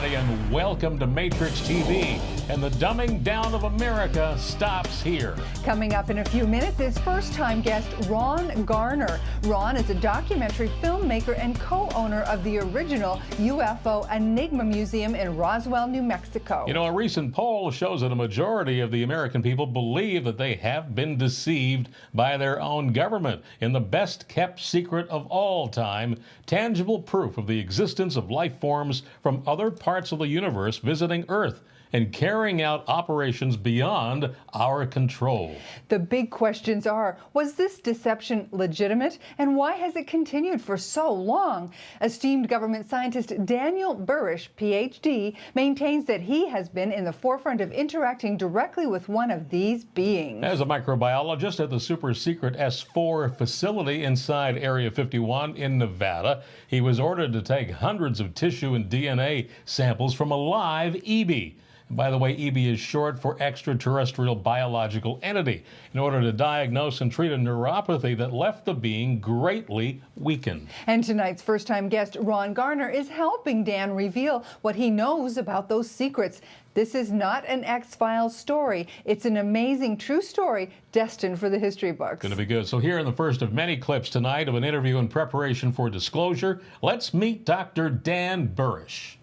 everybody, and welcome to Matrix TV. And the dumbing down of America stops here. Coming up in a few minutes is first-time guest Ron Garner. Ron is a documentary filmmaker and co-owner of the original UFO Enigma Museum in Roswell, New Mexico. You know, a recent poll shows that a majority of the American people believe that they have been deceived by their own government in the best-kept secret of all time, tangible proof of the existence of life forms from other parts of the universe visiting Earth and carrying out operations beyond our control. The big questions are, was this deception legitimate, and why has it continued for so long? Esteemed government scientist Daniel Burch, PhD, maintains that he has been in the forefront of interacting directly with one of these beings. As a microbiologist at the super-secret S4 facility inside Area 51 in Nevada, he was ordered to take hundreds of tissue and DNA samples from a live EB. By the way, EB is short for extraterrestrial biological entity, in order to diagnose and treat a neuropathy that left the being greatly weakened. And tonight's first-time guest, Ron Garner, is helping Dan reveal what he knows about those secrets. This is not an X-Files story. It's an amazing true story destined for the history books. Going to be good. So here in the first of many clips tonight of an interview in preparation for disclosure, let's meet Dr. Dan Burch.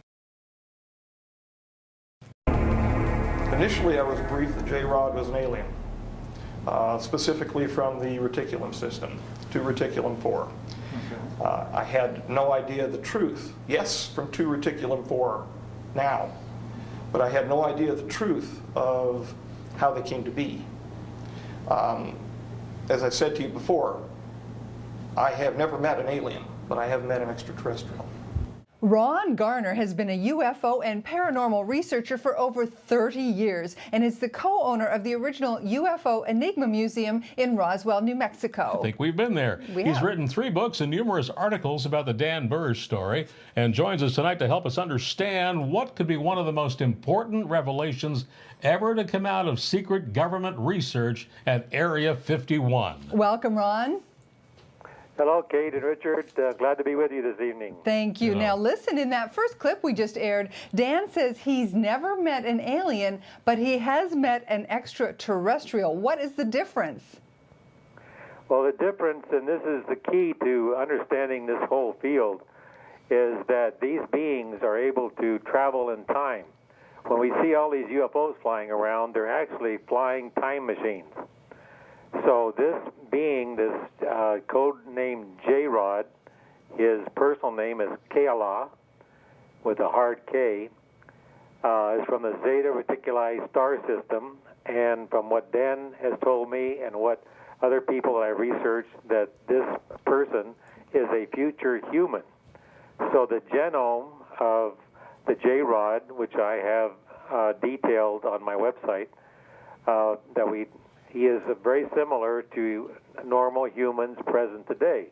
Initially, I was briefed that J-Rod was an alien, specifically from the reticulum system, to reticulum 4. Okay. I had no idea the truth. Yes, from 2 reticulum 4 now, but I had no idea the truth of how they came to be. As I said to you before, I have never met an alien, but I have met an extraterrestrial. Ron Garner has been a UFO and paranormal researcher for over 30 years and is the co-owner of the original UFO Enigma Museum in Roswell, New Mexico. I think we've been there. He's written 3 books and numerous articles about the Dan Burch story, and joins us tonight to help us understand what could be one of the most important revelations ever to come out of secret government research at Area 51. Welcome, Ron. Hello, Kate and Richard. Glad to be with you this evening. Thank you. Now, listen, in that first clip we just aired, Dan says he's never met an alien, but he has met an extraterrestrial. What is the difference? Well, the difference, and this is the key to understanding this whole field, is that these beings are able to travel in time. When we see all these UFOs flying around, they're actually flying time machines. So this being, this code named J-Rod, his personal name is Kala, with a hard K, is from the Zeta Reticuli star system, and from what Dan has told me and what other people that I've researched, that this person is a future human. So the genome of the J-Rod, which I have detailed on my website, he is very similar to normal humans present today.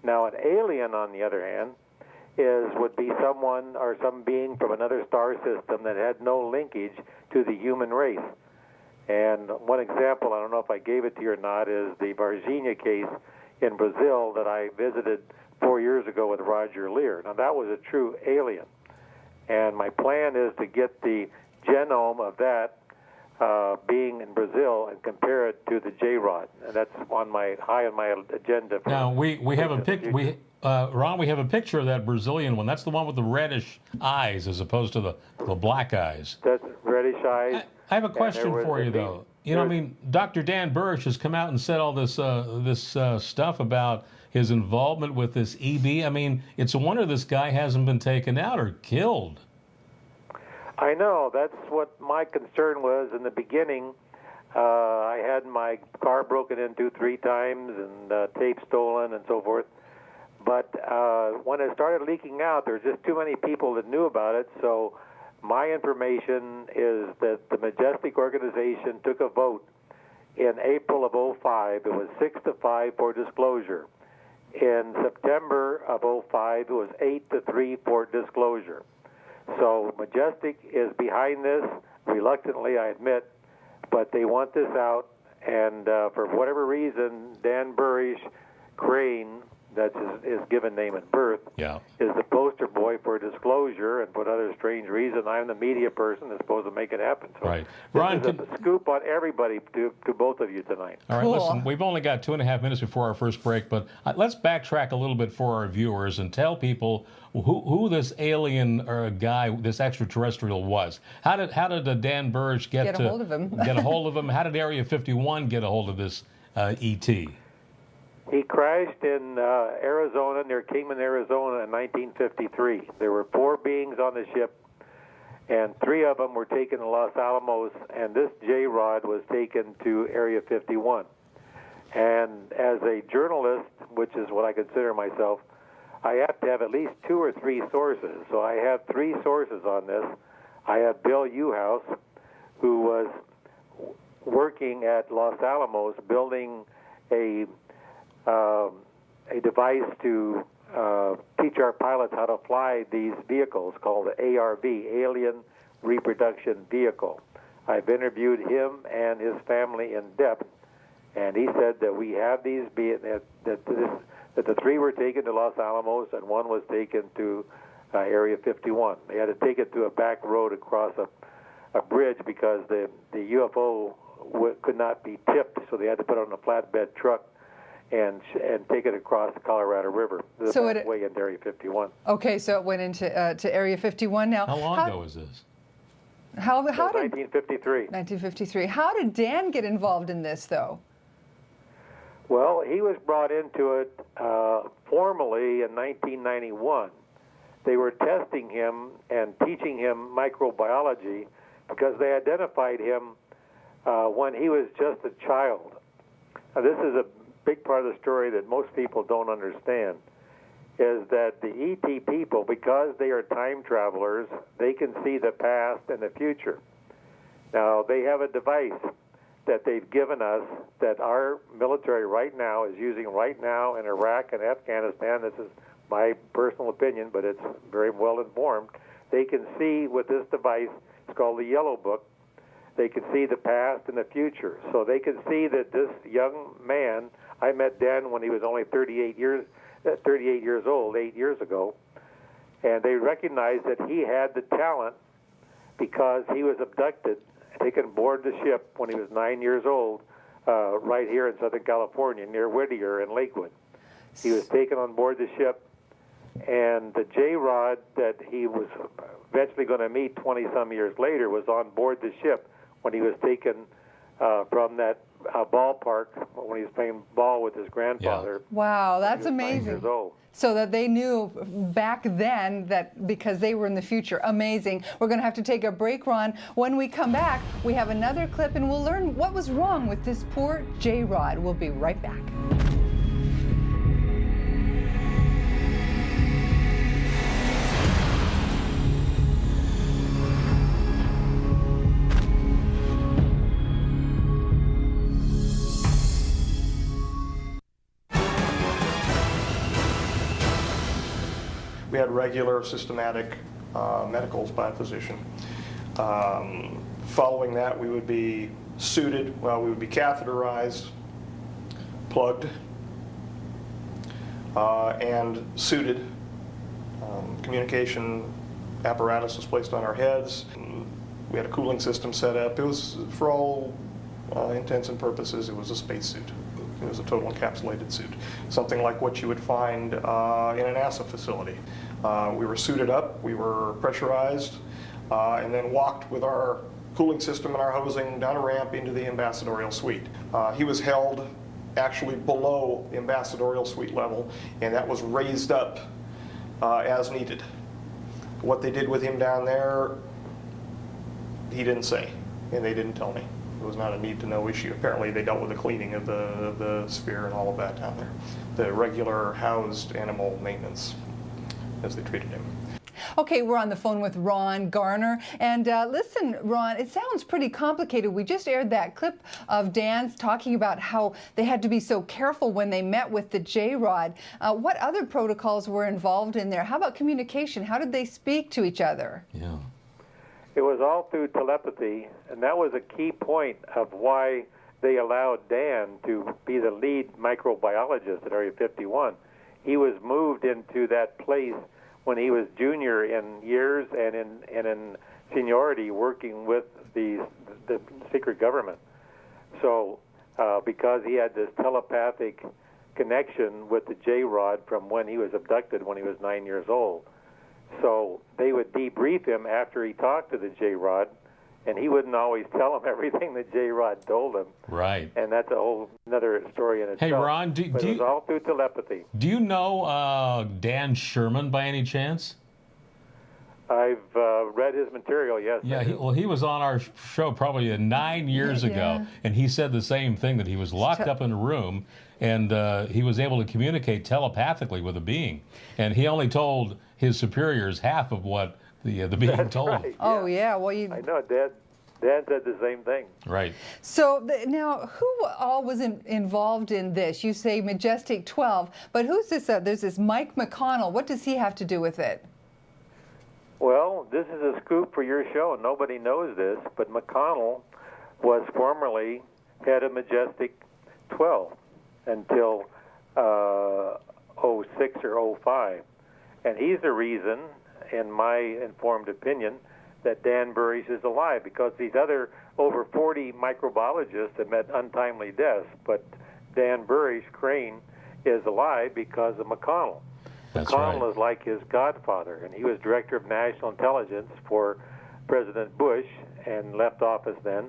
Now, an alien, on the other hand, would be someone or some being from another star system that had no linkage to the human race. And one example, I don't know if I gave it to you or not, is the Varginha case in Brazil that I visited 4 years ago with Roger Lear. Now, that was a true alien. And my plan is to get the genome of that being in Brazil and compare it to the J-Rod, and that's high on my agenda. Now we have a Ron, we have a picture of that Brazilian one. That's the one with the reddish eyes as opposed to the black eyes. That's reddish eyes. I have a question for you though. You know, I mean, Dr. Dan Burch has come out and said all this stuff about his involvement with this EB. I mean, it's a wonder this guy hasn't been taken out or killed. I know. That's what my concern was in the beginning. I had my car broken into 3 times and tape stolen and so forth. But when it started leaking out, there were just too many people that knew about it. So my information is that the Majestic organization took a vote in April of 2005. It was 6-5 for disclosure. In September of 2005, it was 8-3 for disclosure. So Majestic is behind this, reluctantly, I admit, but they want this out, and for whatever reason, Dan Burch, Crane, that's his given name at birth, Yeah. is the poster boy for disclosure, and for other strange reason, I'm the media person that's supposed to make it happen. So Right. this Ron, is a scoop on everybody to both of you tonight. All right, Cool. listen, we've only got 2.5 minutes before our first break, but let's backtrack a little bit for our viewers and tell people who this alien or guy, this extraterrestrial was. How did Dan Burch get a hold of him? Get a hold of him? How did Area 51 get a hold of this ET? He crashed in Arizona, near Kingman, Arizona in 1953. There were 4 beings on the ship, and 3 of them were taken to Los Alamos, and this J-Rod was taken to Area 51. And as a journalist, which is what I consider myself, I have to have at least 2 or 3 sources. So I have 3 sources on this. I have Bill Uhouse, who was working at Los Alamos building a device to teach our pilots how to fly these vehicles called the ARV, Alien Reproduction Vehicle. I've interviewed him and his family in depth, and he said that we have these, that the 3 were taken to Los Alamos and 1 was taken to Area 51. They had to take it to a back road across a bridge because the UFO could not be tipped, so they had to put it on a flatbed truck and take it across the Colorado River, So way into Area 51. Okay, so it went into to Area 51 now. How long ago was this? How did 1953. 1953? How did Dan get involved in this, though? Well, he was brought into it formally in 1991. They were testing him and teaching him microbiology because they identified him when he was just a child. Now, this is a big part of the story that most people don't understand, is that the ET people, because they are time travelers, they can see the past and the future. Now, they have a device that they've given us that our military right now is using right now in Iraq and Afghanistan. This is my personal opinion, but it's very well informed. They can see with this device, it's called the Yellow Book, they can see the past and the future. So they can see that this young man, I met Dan when he was only 38 years old, 8 years ago, and they recognized that he had the talent because he was abducted, taken aboard the ship when he was 9 years old, right here in Southern California, near Whittier and Lakewood. He was taken on board the ship, and the J-Rod that he was eventually going to meet 20-some years later was on board the ship when he was taken from that ballpark when he was playing ball with his grandfather. Yeah. Wow, that's when he was 9 amazing. years old. So that they knew back then that because they were in the future. Amazing. We're going to have to take a break, Ron. When we come back, we have another clip and we'll learn what was wrong with this poor J-Rod. We'll be right back. We had regular, systematic medicals by a physician. Following that, we would be suited, we would be catheterized, plugged, and suited. Communication apparatus was placed on our heads. We had a cooling system set up. It was, for all intents and purposes, it was a spacesuit. It was a total encapsulated suit, something like what you would find in a NASA facility. We were suited up, we were pressurized, and then walked with our cooling system and our hosing down a ramp into the ambassadorial suite. He was held actually below the ambassadorial suite level, and that was raised up as needed. What they did with him down there, he didn't say, and they didn't tell me. It was not a need-to-know issue. Apparently, they dealt with the cleaning of the sphere and all of that down there. The regular housed animal maintenance as they treated him. Okay, we're on the phone with Ron Garner. And listen, Ron, it sounds pretty complicated. We just aired that clip of Dan's talking about how they had to be so careful when they met with the J-Rod. What other protocols were involved in there? How about communication? How did they speak to each other? Yeah. It was all through telepathy, and that was a key point of why they allowed Dan to be the lead microbiologist at Area 51. he was moved into that place when he was junior in years and in seniority, working with the secret government. So because he had this telepathic connection with the J-Rod from when he was abducted when he was 9 years old. So they would debrief him after he talked to the J-Rod, and he wouldn't always tell them everything the J-Rod told him. Right. And that's a whole another story in itself. Hey, Ron, it was all through telepathy. Do you know Dan Sherman by any chance? I've read his material, yes. Yeah, he was on our show probably 9 years ago, and he said the same thing, that he was locked up in a room, and he was able to communicate telepathically with a being. And he only told his superiors half of what the being told him. Right, Oh, yeah. Well, I know, Dan said the same thing. Right. So now, who all was involved in this? You say Majestic 12, but who's this? There's this Mike McConnell. What does he have to do with it? Well, this is a scoop for your show. Nobody knows this, but McConnell was formerly head of Majestic 12 until 06 or 05. And he's the reason, in my informed opinion, that Dan Burch is alive, because these other over 40 microbiologists have met untimely deaths, but Dan Burch, Crane, is alive because of McConnell. That's McConnell right. is like his godfather, and he was director of national intelligence for President Bush and left office then.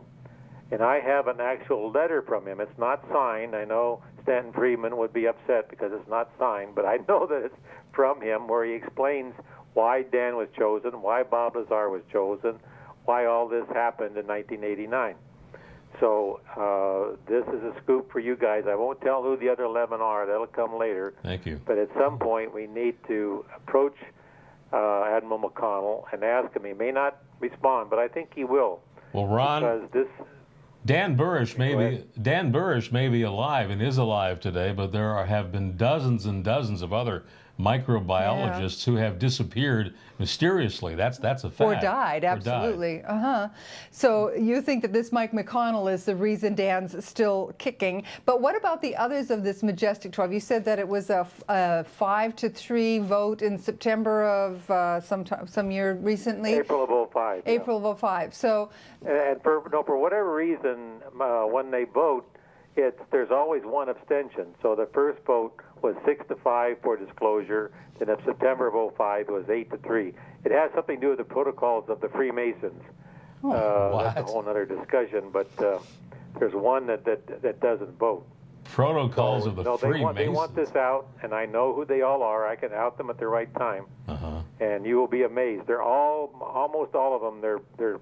And I have an actual letter from him. It's not signed. I know Stanton Friedman would be upset because it's not signed, but I know that it's from him, where he explains why Dan was chosen, why Bob Lazar was chosen, why all this happened in 1989. So this is a scoop for you guys. I won't tell who the other 11 are. That'll come later. Thank you. But at some point, we need to approach Admiral McConnell and ask him. He may not respond, but I think he will. Well, Ron, because this... Dan Burch may be alive and is alive today, but there have been dozens and dozens of other microbiologists who have disappeared mysteriously. That's a fact. Or died, absolutely. So you think that this Mike McConnell is the reason Dan's still kicking. But what about the others of this Majestic 12? You said that it was a 5-3 vote in September of some year recently. April of 05. April of 05. So, and for whatever reason, when they vote, there's always one abstention. So the first vote was 6-5 for disclosure. Then in September of 05, it was 8-3. It has something to do with the protocols of the Freemasons. That's a whole other discussion. But there's one that doesn't vote. Protocols of the Freemasons. They want this out, and I know who they all are. I can out them at the right time, and you will be amazed. They're almost all of them. They're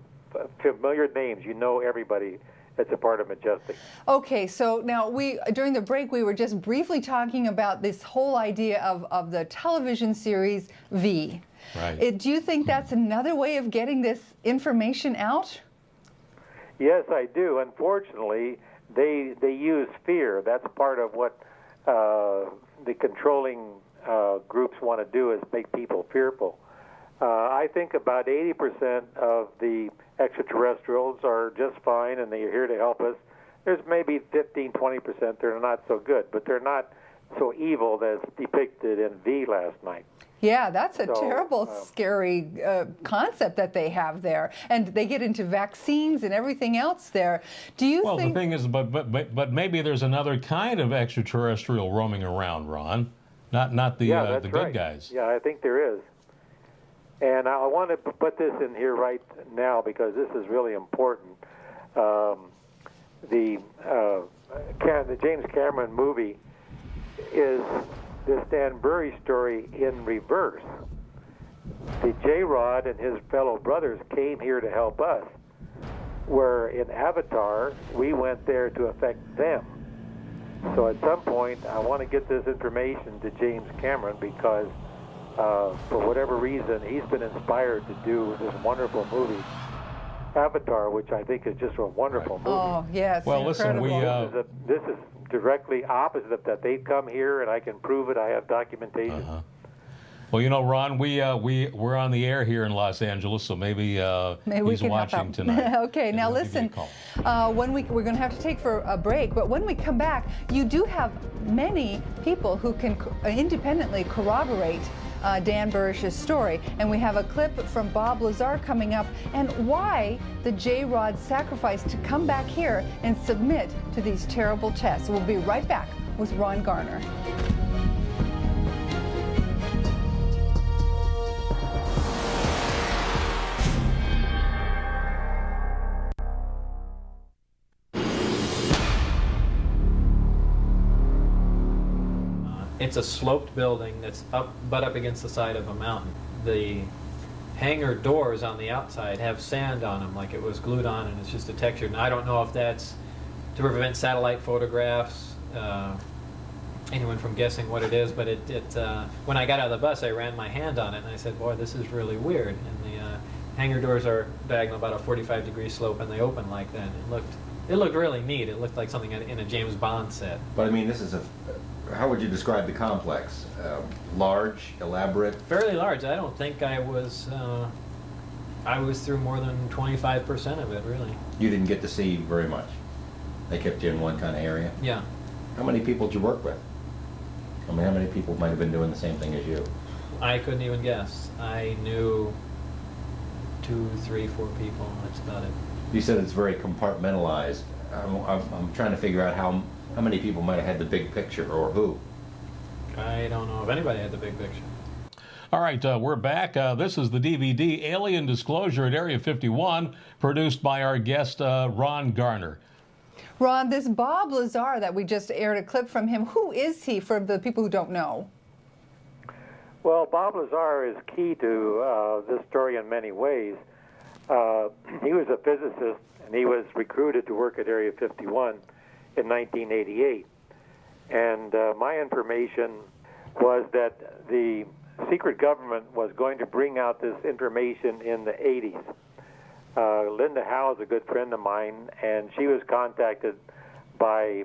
familiar names. You know everybody. It's a part of Majestic. Okay, so now during the break we were just briefly talking about this whole idea of the television series V. Right. Do you think that's another way of getting this information out? Yes, I do. Unfortunately, they use fear. That's part of what the controlling groups want to do, is make people fearful. I think about 80% of the extraterrestrials are just fine, and they're here to help us. There's maybe 15, 20% that are not so good, but they're not so evil as depicted in V last night. Yeah, that's a terrible, scary concept that they have there, and they get into vaccines and everything else there. Do you think? Well, the thing is, but maybe there's another kind of extraterrestrial roaming around, Ron. Not the the good guys. Yeah, I think there is. And I want to put this in here right now because this is really important. The James Cameron movie is this Dan Burch story in reverse. The J-Rod and his fellow brothers came here to help us, where in Avatar, we went there to affect them. So at some point, I want to get this information to James Cameron because for whatever reason, he's been inspired to do this wonderful movie, Avatar, which I think is just a wonderful movie. Oh, yes. Well, incredible. listen, This is directly opposite of that. They come here, and I can prove it. I have documentation. Well, you know, Ron, we're on the air here in Los Angeles, so maybe he's watching tonight. Okay, now listen. We're going to have to take for a break, but when we come back, you do have many people who can independently corroborate Dan Burch's story, and we have a clip from Bob Lazar coming up, and why the J-Rod sacrificed to come back here and submit to these terrible tests. We'll be right back with Ron Garner. It's a sloped building that's up against the side of a mountain. The hangar doors on the outside have sand on them, like it was glued on, and it's just a texture. And I don't know if that's to prevent satellite photographs, anyone from guessing what it is, but when I got out of the bus, I ran my hand on it, and I said, boy, this is really weird. And the hangar doors are diagonal about a 45-degree slope, and they open like that. It looked really neat. It looked like something in a James Bond set. But I mean, this is how would you describe the complex? Large, elaborate? Fairly large. I don't think I was through more than 25% of it, really. You didn't get to see very much. They kept you in one kind of area? Yeah. How many people did you work with? I mean, how many people might have been doing the same thing as you? I couldn't even guess. I knew 2, 3, 4 people. That's about it. You said it's very compartmentalized. I'm trying to figure out how many people might have had the big picture, or who. I don't know if anybody had the big picture. All right, we're back. This is the DVD Alien Disclosure at Area 51, produced by our guest, Ron Garner. Ron, this Bob Lazar that we just aired a clip from him, who is he for the people who don't know? Well, Bob Lazar is key to this story in many ways. He was a physicist, and he was recruited to work at Area 51 in 1988. And my information was that the secret government was going to bring out this information in the 80s. Linda Howe is a good friend of mine, and she was contacted by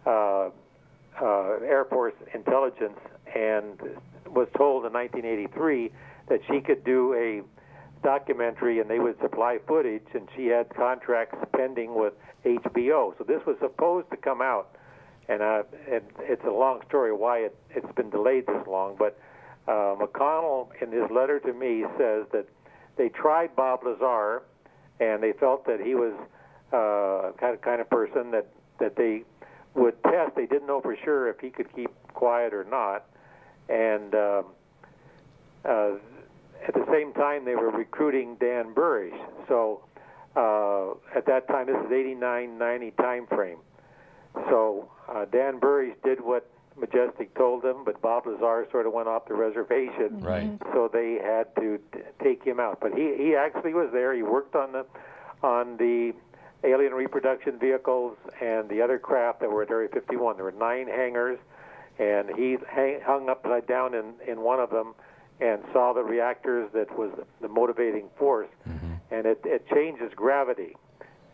Air Force intelligence and was told in 1983 that she could do a documentary and they would supply footage, and she had contracts pending with HBO. So this was supposed to come out, and it's a long story why it's been delayed this long, but McConnell, in his letter to me, says that they tried Bob Lazar, and they felt that he was kind of person that they would test. They didn't know for sure if he could keep quiet or not, and at the same time, they were recruiting Dan Burch. So at that time, this is 89, 90 time frame. So Dan Burch did what Majestic told him, but Bob Lazar sort of went off the reservation. Right. So they had to take him out. But he actually was there. He worked on the alien reproduction vehicles and the other craft that were at Area 51. There were 9 hangars, and he hung upside down in one of them and saw the reactors that was the motivating force, and it changes gravity,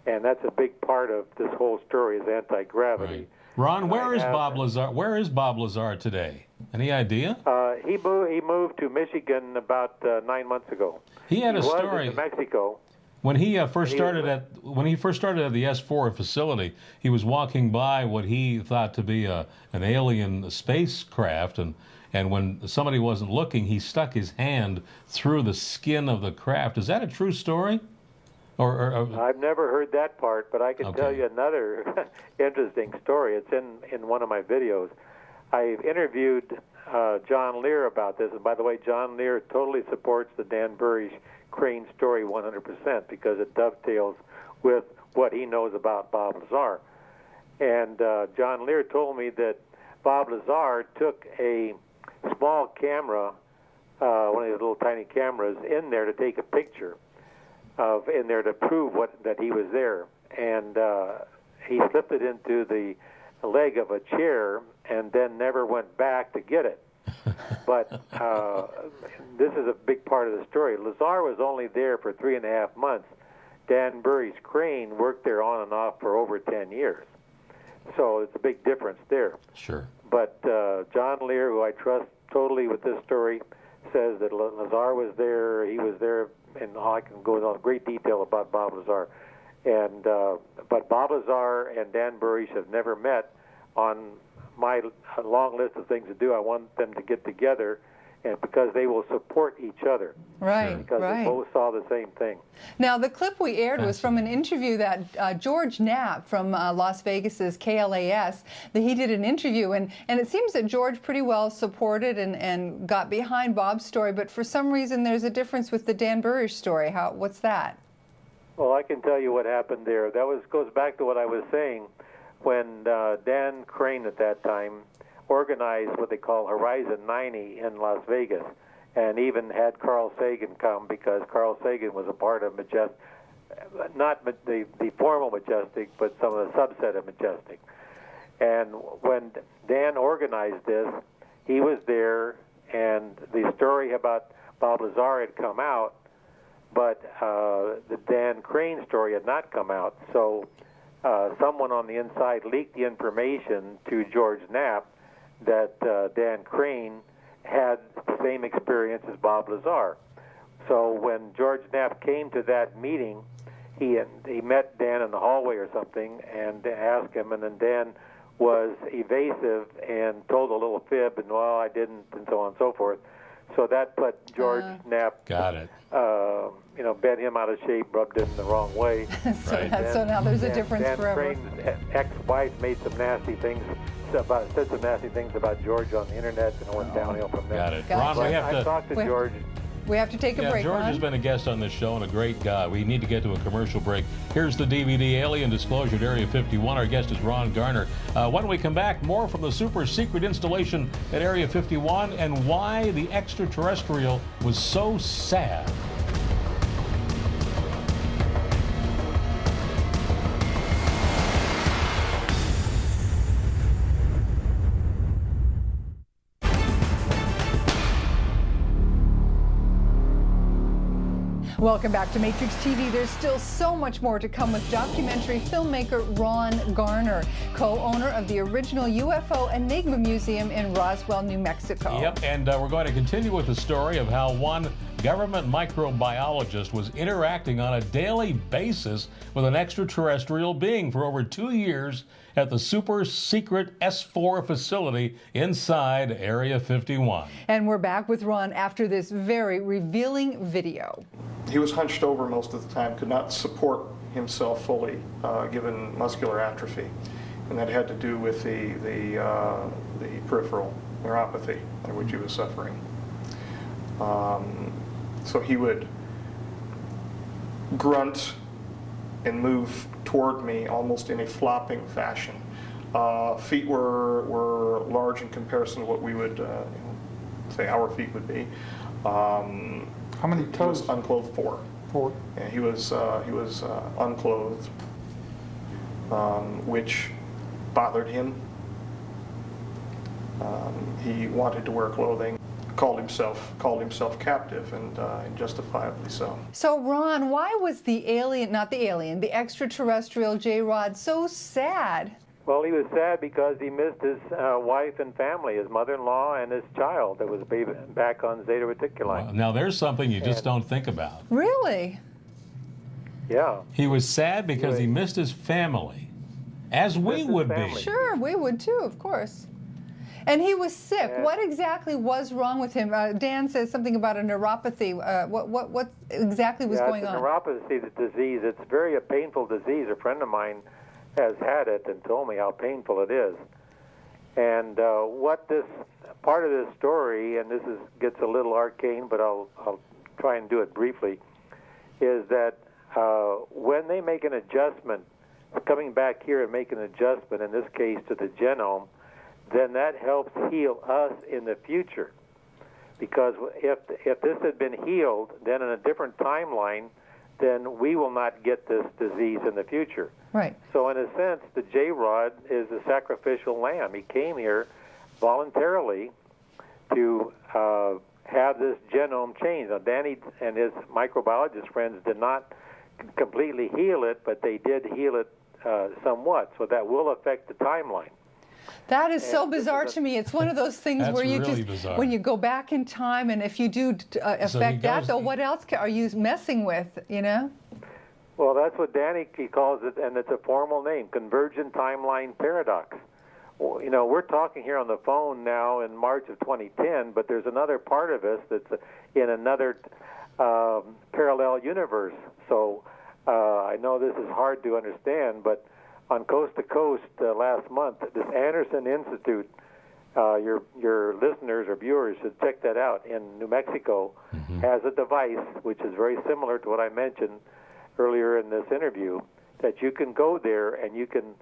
and that's a big part of this whole story is anti-gravity. Right. Ron, where is Bob Lazar? Where is Bob Lazar today? Any idea? He moved to Michigan about 9 months ago. He had a story. He was in Mexico. When he first started at the S4 facility, he was walking by what he thought to be an alien spacecraft, and when somebody wasn't looking, he stuck his hand through the skin of the craft. Is that a true story? Or I've never heard that part, but I can tell you another interesting story. It's in one of my videos. I interviewed John Lear about this, and by the way, John Lear totally supports the Dan Burch crane story 100% because it dovetails with what he knows about Bob Lazar. And John Lear told me that Bob Lazar took a small camera, one of these little tiny cameras, in there to take a picture in there to prove that he was there. And he slipped it into the leg of a chair and then never went back to get it. But this is a big part of the story. Lazar was only there for 3.5 months. Dan Burch's crane worked there on and off for over 10 years. So it's a big difference there. Sure. But John Lear, who I trust totally with this story, says that Lazar was there. He was there, and I can go into great detail about Bob Lazar. And but Bob Lazar and Dan Burch have never met. On my long list of things to do, I want them to get together, and because they will support each other. Right, Because they both saw the same thing. Now, the clip we aired was from an interview that George Knapp from Las Vegas's KLAS, that he did an interview, and it seems that George pretty well supported and got behind Bob's story, but for some reason there's a difference with the Dan Burch story. What's that? Well, I can tell you what happened there. That goes back to what I was saying when Dan Crane at that time organized what they call Horizon 90 in Las Vegas, and even had Carl Sagan come, because Carl Sagan was a part of Majestic, not the formal Majestic, but some of the subset of Majestic. And when Dan organized this, he was there, and the story about Bob Lazar had come out, but the Dan Crane story had not come out. So someone on the inside leaked the information to George Knapp that Dan Crane had the same experience as Bob Lazar. So when George Knapp came to that meeting, he met Dan in the hallway or something and asked him, and then Dan was evasive and told a little fib, and well, I didn't, and so on and so forth. So that put George Knapp, bent him out of shape, rubbed him the wrong way. So now there's a difference forever. Dan Crane's ex-wife made some nasty things said some nasty things about George on the internet, and it went downhill from there. Got it. Ron, I talked to George. We have to take a break, George Ron. has been a guest on this show and a great guy. We need to get to a commercial break. Here's the DVD Alien Disclosure at Area 51. Our guest is Ron Garner. When we come back, more from the super secret installation at Area 51 and why the extraterrestrial was so sad. Welcome back to Matrix TV. There's still so much more to come with documentary filmmaker Ron Garner, co-owner of the original UFO Enigma Museum in Roswell, New Mexico. Yep, and we're going to continue with the story of how one government microbiologist was interacting on a daily basis with an extraterrestrial being for over 2 years at the super secret S4 facility inside Area 51. And we're back with Ron after this very revealing video. He was hunched over most of the time, could not support himself fully, given muscular atrophy. And that had to do with the peripheral neuropathy which he was suffering. So he would grunt and move toward me almost in a flopping fashion. Feet were large in comparison to what we would say our feet would be. How many toes? He was unclothed, 4. 4. And he was unclothed, which bothered him. He wanted to wear clothing. Called himself captive, and justifiably so. So, Ron, why was the extraterrestrial J-Rod so sad? Well, he was sad because he missed his wife and family, his mother-in-law and his child that was back on Zeta Reticuli. Well, now, there's something you just don't think about. Really? Yeah. He was sad because he missed his family, as we would be. Sure, we would too, of course. And he was sick. What exactly was wrong with him? Dan says something about a neuropathy. What exactly was going on? Neuropathy, the disease. It's a painful disease. A friend of mine has had it and told me how painful it is. And what this part of this story, and this gets a little arcane, but I'll try and do it briefly, is that when they make an adjustment, coming back here and making an adjustment, in this case to the genome, then that helps heal us in the future. Because if this had been healed, then in a different timeline, then we will not get this disease in the future. Right. So in a sense, the J-Rod is a sacrificial lamb. He came here voluntarily to have this genome changed. Now, Danny and his microbiologist friends did not completely heal it, but they did heal it somewhat. So that will affect the timeline. That is so bizarre to me. It's one of those things That's where you really just, bizarre. when you go back in time, and if you do affect that, though, what else are you messing with, you know? Well, that's what Danny he calls it, and it's a formal name, convergent timeline paradox. Well, you know, we're talking here on the phone now in March of 2010, but there's another part of us that's in another parallel universe. So I know this is hard to understand, but on Coast to Coast last month, this Anderson Institute, your listeners or viewers should check that out, in New Mexico, has a device which is very similar to what I mentioned earlier in this interview, that you can go there and you can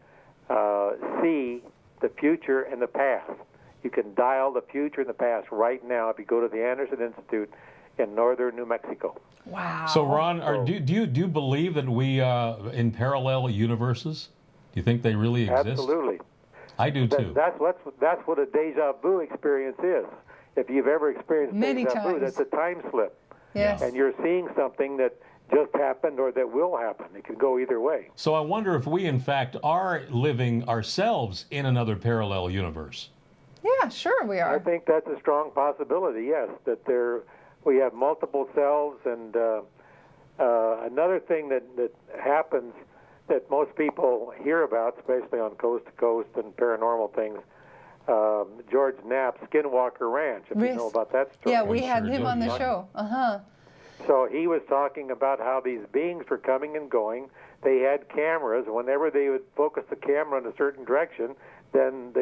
see the future and the past. You can dial the future and the past right now if you go to the Anderson Institute in northern New Mexico. Wow. So, Ron, do you believe that we in parallel universes? Do you think they really exist? Absolutely. I do too. That's what a deja vu experience is. If you've ever experienced Many deja vu, times. that's a time slip. Yes. And you're seeing something that just happened or that will happen. It can go either way. So I wonder if we, in fact, are living ourselves in another parallel universe. Yeah, sure we are. I think that's a strong possibility, yes, that we have multiple selves. And another thing that happens that most people hear about, especially on Coast to Coast and paranormal things, George Knapp's Skinwalker Ranch, if you know about that story. Yeah, we had sure him do, on the yeah. show. Uh-huh. So he was talking about how these beings were coming and going. They had cameras. Whenever they would focus the camera in a certain direction, then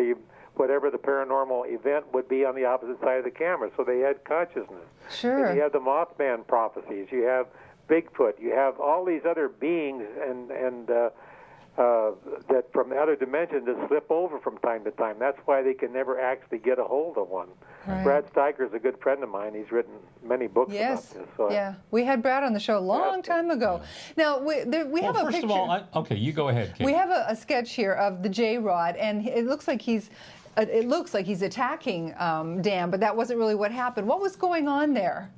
whatever the paranormal event would be on the opposite side of the camera. So they had consciousness. Sure. And you have the Mothman prophecies. You have Bigfoot. You have all these other beings and that from other dimensions that slip over from time to time. That's why they can never actually get a hold of one. Right. Brad Steiger's a good friend of mine. He's written many books about this. So Yeah, we had Brad on the show a long time ago. Now, we have a picture. First of all, okay, you go ahead, Kate. We have a sketch here of the J-Rod, and it looks like he's attacking Dan, but that wasn't really what happened. What was going on there?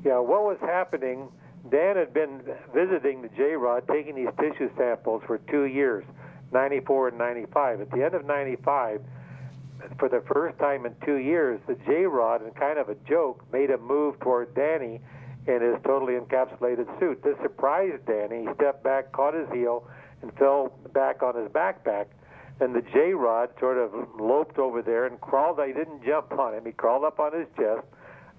Yeah, what was happening, Dan had been visiting the J-Rod, taking these tissue samples for 2 years, 94 and 95. At the end of 95, for the first time in 2 years, the J-Rod, in kind of a joke, made a move toward Danny in his totally encapsulated suit. This surprised Danny. He stepped back, caught his heel, and fell back on his backpack. And the J-Rod sort of loped over there and crawled. He didn't jump on him. He crawled up on his chest,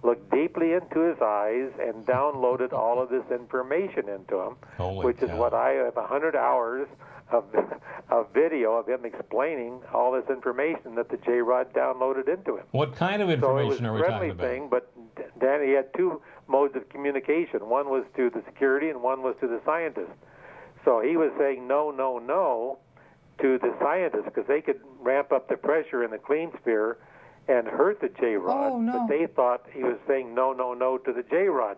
looked deeply into his eyes, and downloaded all of this information into him, which is what I have 100 hours of video of him explaining all this information that the J-Rod downloaded into him. What kind of information are we talking about? Thing, but Danny had two modes of communication. One was to the security and one was to the scientist. So he was saying no, no, no to the scientists because they could ramp up the pressure in the clean sphere and hurt the J-Rod, Oh, no. but they thought he was saying no, no, no to the J-Rod.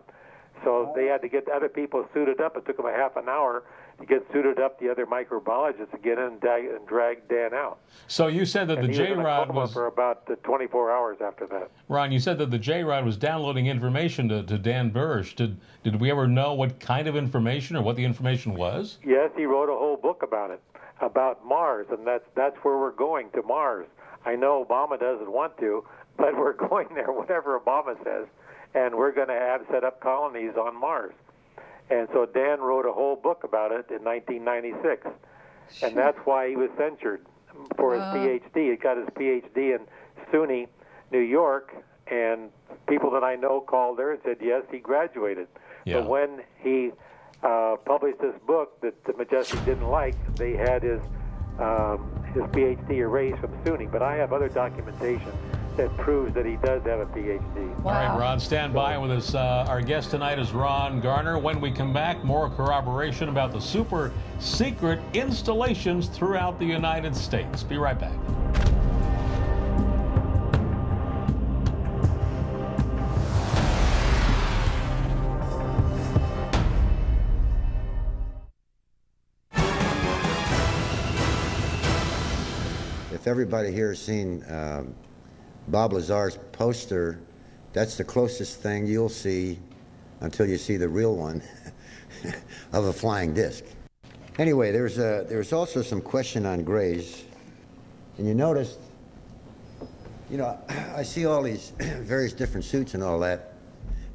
So they had to get other people suited up. It took them a half an hour to get suited up, the other microbiologists, to get in and drag Dan out. So you said that the J-Rod was... for about 24 hours after that. Ron, you said that the J-Rod was downloading information to Dan Burch. Did we ever know what kind of information or what the information was? Yes, he wrote a whole book about it, about Mars, and that's where we're going, to Mars. I know Obama doesn't want to, but we're going there, whatever Obama says, and we're going to have set up colonies on Mars. And so Dan wrote a whole book about it in 1996, and that's why he was censured for his PhD. He got his PhD in SUNY, New York, and people that I know called there and said, yes, he graduated. Yeah. But when he published this book that the Majestic didn't like, they had his PhD erased from SUNY. But I have other documentation that proves that he does have a PhD. All right, Ron, stand by with us. Our guest tonight is Ron Garner. When we come back, more corroboration about the super secret installations throughout the United States. Be right back. If everybody here has seen Bob Lazar's poster, that's the closest thing you'll see until you see the real one of a flying disc. Anyway, there's also some question on grays. And you notice, you know, I see all these various different suits and all that.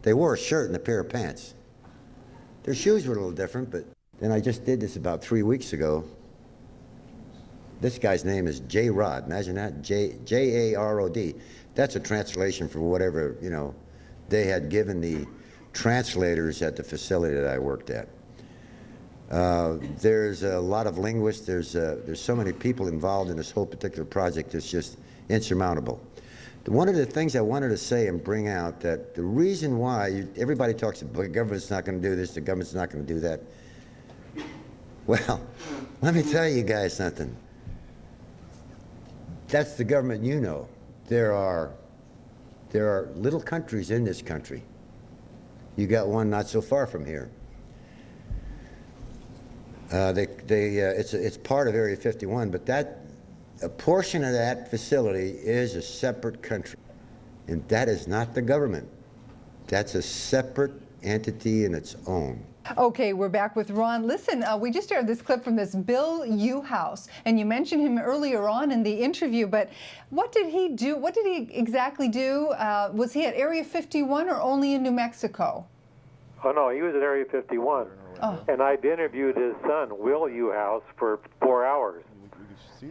They wore a shirt and a pair of pants. Their shoes were a little different, but then I just did this about 3 weeks ago. This guy's name is J. Rod. Imagine that, J-A-R-O-D. That's a translation for whatever, you know, they had given the translators at the facility that I worked at. There's a lot of linguists. There's so many people involved in this whole particular project. It's just insurmountable. One of the things I wanted to say and bring out that the reason why everybody talks about the government's not going to do this, the government's not going to do that. Well, let me tell you guys something. That's the government you know. There are little countries in this country. You got one not so far from here. It's part of Area 51, but a portion of that facility is a separate country, and that is not the government. That's a separate entity in its own. Okay, we're back with Ron. Listen, we just aired this clip from this Bill U House, and you mentioned him earlier on in the interview, but what did he do? What did he exactly do? Was he at Area 51 or only in New Mexico? Oh, no, he was at Area 51. Oh. And I'd interviewed his son, Will U House, for 4 hours.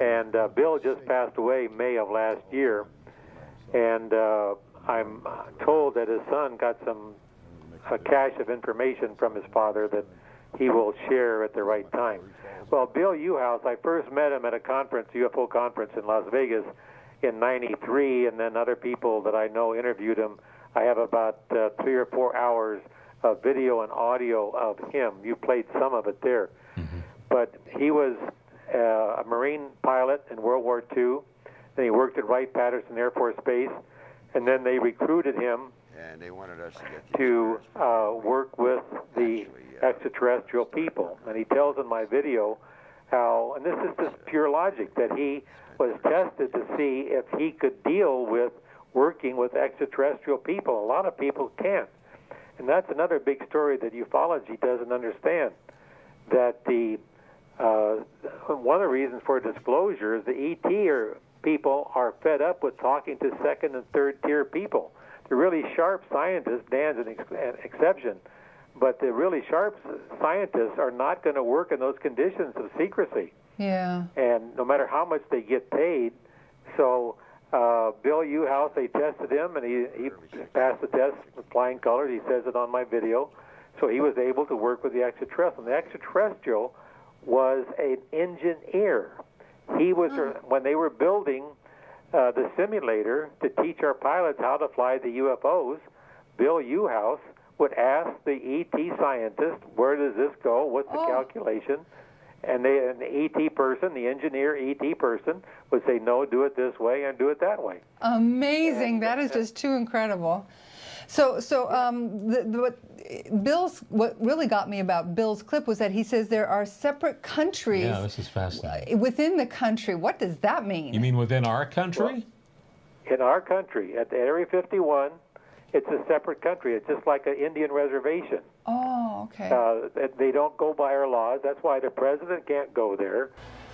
And Bill just passed away May of last year. And I'm told that his son got a cache of information from his father that he will share at the right time. Well, Bill U House, I first met him at a conference, UFO conference in Las Vegas in '93, and then other people that I know interviewed him. I have about 3 or 4 hours of video and audio of him. You played some of it there. Mm-hmm. But he was a Marine pilot in World War II. Then he worked at Wright-Patterson Air Force Base. And then they recruited him and they wanted us to work with the extraterrestrial people. And he tells in my video how, and this is just pure logic, that he was tested to see if he could deal with working with extraterrestrial people. A lot of people can't. And that's another big story that ufology doesn't understand, that the one of the reasons for disclosure is the ET people are fed up with talking to second and third tier people. The really sharp scientists, Dan's an exception, but the really sharp scientists are not going to work in those conditions of secrecy. Yeah. And no matter how much they get paid. So Bill U House, they tested him, and he passed the test with flying colors. He says it on my video. So he was able to work with the extraterrestrial. And the extraterrestrial was an engineer. He was, when they were building the simulator to teach our pilots how to fly the UFOs, Bill U House would ask the ET scientist, where does this go? What's the calculation? And the ET person, the engineer ET person, would say, no, do it this way and do it that way. Amazing. That is just too incredible. What really got me about Bill's clip was that he says there are separate countries. Yeah, this is fascinating. Within the country. What does that mean? You mean within our country? Well, in our country, at Area 51, it's a separate country. It's just like an Indian reservation. Oh, okay. They don't go by our laws. That's why the president can't go there.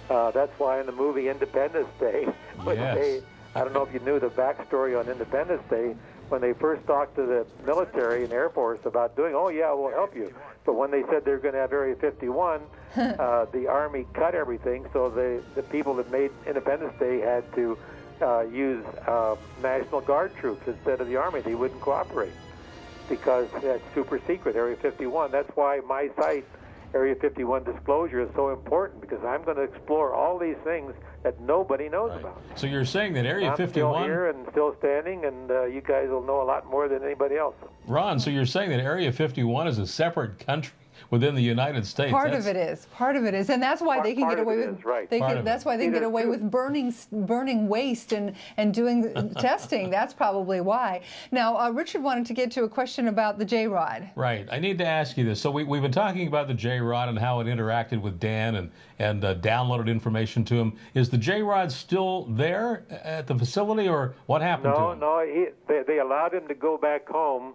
That's why in the movie Independence Day, I don't know if you knew the backstory on Independence Day, when they first talked to the military and Air Force about doing, oh, yeah, we'll help you. But when they said they were going to have Area 51, the Army cut everything, so the people that made Independence Day had to use National Guard troops instead of the Army. They wouldn't cooperate because that's super secret, Area 51. That's why my site, Area 51 disclosure, is so important, because I'm going to explore all these things that nobody knows about. So you're saying that Area 51... I'm still here and still standing, and you guys will know a lot more than anybody else. Ron, so you're saying that Area 51 is a separate country within the United States? Part of it is, and that's why they can get away with. Right. That's why they can get away with burning waste and doing testing. That's probably why. Now, Richard wanted to get to a question about the J-Rod. Right. I need to ask you this. So we've been talking about the J-Rod and how it interacted with Dan and downloaded information to him. Is the J-Rod still there at the facility, or what happened to him? No. They allowed him to go back home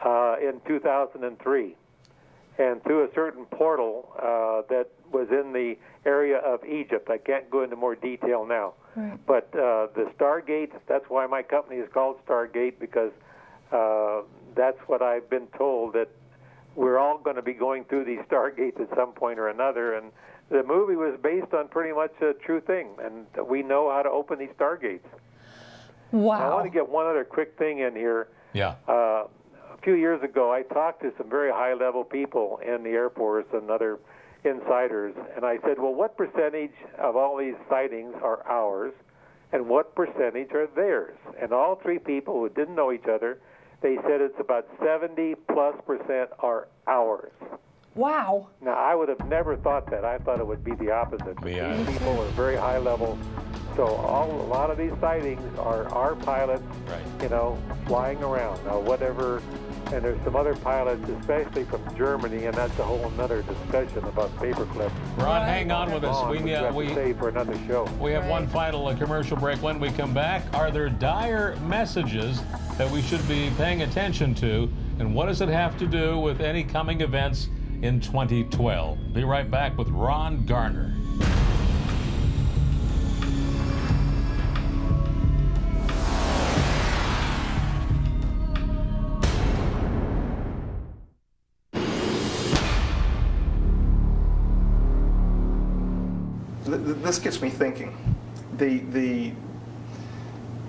in 2003. And through a certain portal that was in the area of Egypt. I can't go into more detail now. Right. But the Stargate, that's why my company is called Stargate, because that's what I've been told, that we're all going to be going through these Stargates at some point or another. And the movie was based on pretty much a true thing, and we know how to open these Stargates. Wow. I want to get one other quick thing in here. Yeah. A few years ago, I talked to some very high-level people in the Air Force and other insiders, and I said, well, what percentage of all these sightings are ours, and what percentage are theirs? And all three people who didn't know each other, they said it's about 70+% are ours. Wow. Now, I would have never thought that. I thought it would be the opposite. Yeah. These people are very high level. So a lot of these sightings are our pilots, Right. Flying around. Now, whatever, and there's some other pilots, especially from Germany, and that's a whole another discussion about paperclips. Ron, hang on with us. We have to save for another show. We have one final commercial break. When we come back, are there dire messages that we should be paying attention to? And what does it have to do with any coming events in 2012? Be right back with Ron Garner. This gets me thinking. The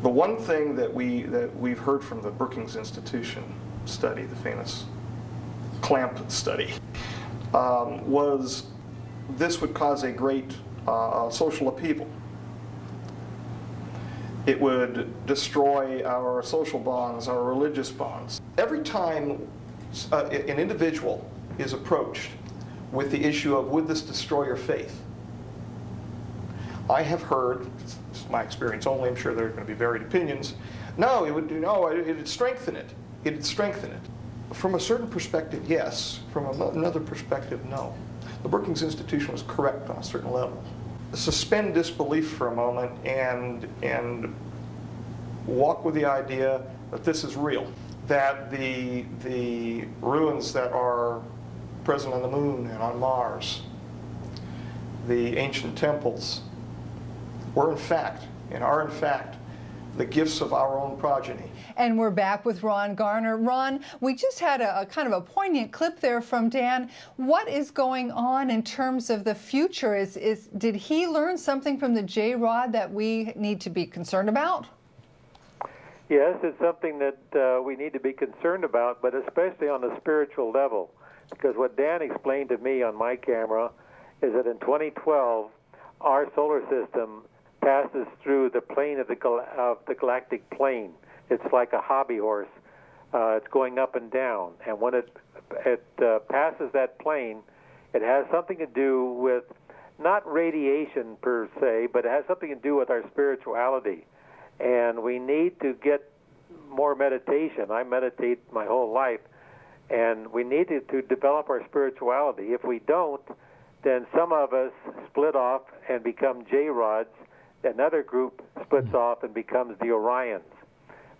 one thing that we've heard from the Brookings Institution study, the famous clamp study, was this would cause a great social upheaval. It would destroy our social bonds, our religious bonds. Every time an individual is approached with the issue of would this destroy your faith, I have heard, this is my experience only, I'm sure there are going to be varied opinions, no, it'd strengthen it. It'd strengthen it. From a certain perspective, yes. From another perspective, no. The Brookings Institution was correct on a certain level. Suspend disbelief for a moment and walk with the idea that this is real, that the ruins that are present on the moon and on Mars, the ancient temples, were in fact, and are in fact, the gifts of our own progeny. And we're back with Ron Garner. Ron, we just had a kind of a poignant clip there from Dan. What is going on in terms of the future? Did he learn something from the J-Rod that we need to be concerned about? Yes, it's something that we need to be concerned about, but especially on a spiritual level. Because what Dan explained to me on my camera is that in 2012, our solar system passes through the plane of the galactic plane. It's like a hobby horse. It's going up and down. And when it passes that plane, it has something to do with, not radiation per se, but it has something to do with our spirituality. And we need to get more meditation. I meditate my whole life. And we need to develop our spirituality. If we don't, then some of us split off and become J-Rods. Another group splits off and becomes the Orions,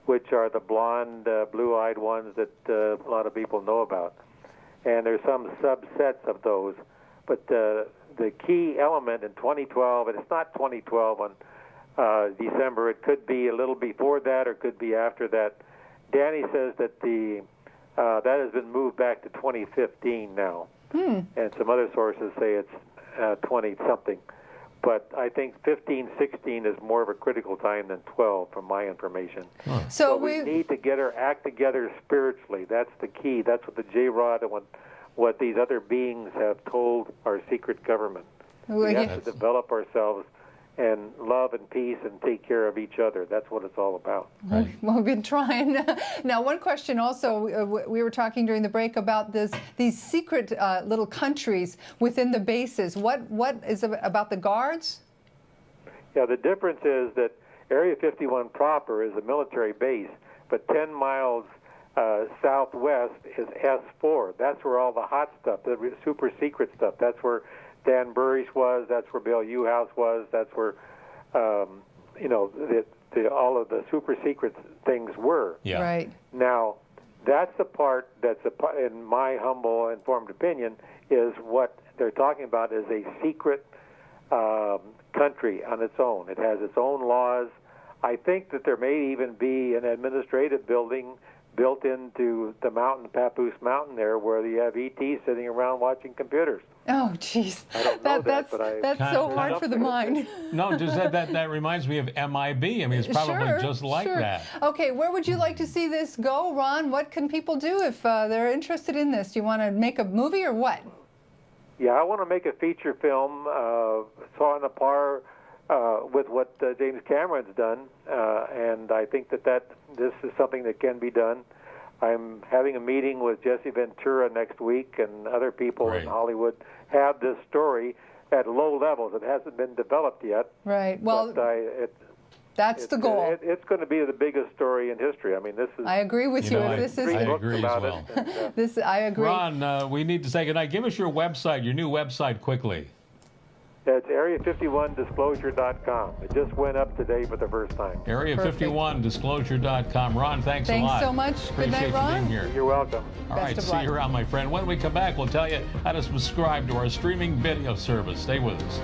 which are the blonde, blue-eyed ones that a lot of people know about. And there's some subsets of those. But the key element in 2012, and it's not 2012 on December, it could be a little before that or it could be after that. Danny says that that has been moved back to 2015 now. And some other sources say it's 20-something. But I think 15, 16 is more of a critical time than 12, from my information. So we need to get our act together spiritually. That's the key. That's what the J-Rod and what these other beings have told our secret government. We have to develop ourselves and love and peace and take care of each other. That's what it's all about. Well, we've been trying. Now, one question also, we were talking during the break about these secret little countries within the bases. What is it about the guards? Yeah, the difference is that Area 51 proper is a military base, but 10 miles southwest is S4. That's where all the hot stuff, the super secret stuff, that's where Dan Burch was, that's where Bill Uhouse was, that's where, all of the super secret things were. Yeah. Right. Now, that's the part in my humble, informed opinion, is what they're talking about is a secret country on its own. It has its own laws. I think that there may even be an administrative building built into the mountain, Papoose Mountain there, where you have ET sitting around watching computers. Oh, jeez. I don't know that's so hard for the mind. No, just that reminds me of MIB. I mean, it's probably just like that. Okay, where would you like to see this go, Ron? What can people do if they're interested in this? Do you want to make a movie or what? Yeah, I want to make a feature film, on a par with what James Cameron's done, and I think that this is something that can be done. I'm having a meeting with Jesse Ventura next week, and other people in Hollywood have this story at low levels. It hasn't been developed yet. Right. Well, that's the goal. It's going to be the biggest story in history. I mean, this is. I agree with you. I agree as well. I agree. Ron, we need to say goodnight. Give us your website, your new website, quickly. It's area51disclosure.com. It just went up today for the first time. Area51disclosure.com. Ron, thanks a lot. Thanks so much. Good night, Ron. You being here. You're welcome. All right, see you around, my friend. When we come back, we'll tell you how to subscribe to our streaming video service. Stay with us.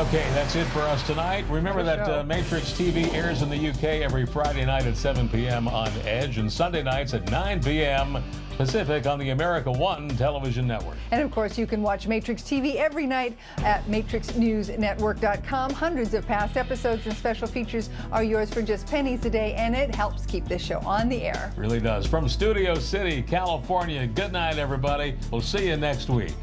Okay, that's it for us tonight. Remember that Matrix TV airs in the UK every Friday night at 7 p.m. on Edge and Sunday nights at 9 p.m. Pacific on the America One television network. And of course, you can watch Matrix TV every night at matrixnewsnetwork.com. Hundreds of past episodes and special features are yours for just pennies a day, and it helps keep this show on the air. Really does. From Studio City, California, good night, everybody. We'll see you next week.